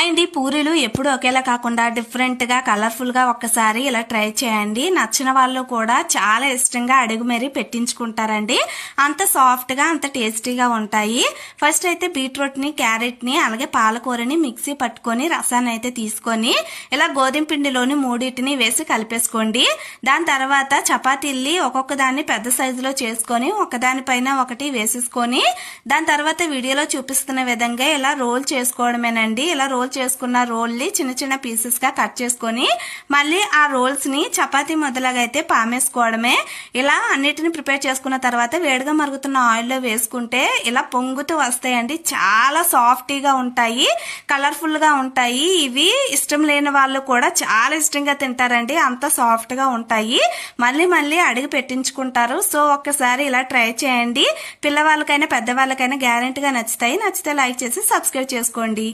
Hi అండి, పూరీలు ఎప్పుడు ఒకేలా కాకుండా డిఫరెంట్ గా కలర్ఫుల్ గా ఒక్కసారి ఇలా ట్రై చేయండి. నచ్చిన వాళ్ళు కూడా చాలా ఇష్టంగా అడుగు మేరీ పెట్టించుకుంటారండి. అంత సాఫ్ట్ గా అంత టేస్టీగా ఉంటాయి. ఫస్ట్ అయితే బీట్రూట్ ని, క్యారెట్ ని, అలాగే పాలకూరని మిక్సీ పట్టుకొని రసాన్ని అయితే తీసుకొని ఇలా గోధుమ పిండిలోని మూడింటిని వేసి కలిపేసుకోండి. దాని తర్వాత చపాతీల్ని ఒక్కొక్క దాన్ని పెద్ద సైజులో చేసుకొని ఒకదానిపైన ఒకటి వేసేసుకొని దాని తర్వాత వీడియోలో చూపిస్తున్న విధంగా ఇలా రోల్ చేసుకోవడమేనండి. ఇలా రోల్ చేసుకున్న రోల్ ని చిన్న చిన్న పీసెస్ గా కట్ చేసుకొని మళ్ళీ ఆ రోల్స్ ని చపాతీ మొదలగా అయితే పామేసుకోవడమే. ఇలా అన్నిటిని ప్రిపేర్ చేసుకున్న తర్వాత వేడిగా మరుగుతున్న ఆయిల్ లో వేసుకుంటే ఇలా పొంగుతూ వస్తాయండి. చాలా సాఫ్టీగా ఉంటాయి, కలర్ఫుల్ గా ఉంటాయి. ఇవి ఇష్టం లేని వాళ్ళు కూడా చాలా ఇష్టంగా తింటారండి, అంత సాఫ్ట్ గా ఉంటాయి. మళ్ళీ మళ్ళీ అడిగి పెట్టించుకుంటారు. సో ఒక్కసారి ఇలా ట్రై చేయండి. పిల్లవాళ్ళకైనా పెద్దవాళ్ళకైనా గ్యారెంటీగా నచ్చుతాయి. నచ్చితే లైక్ చేసి సబ్స్క్రైబ్ చేసుకోండి.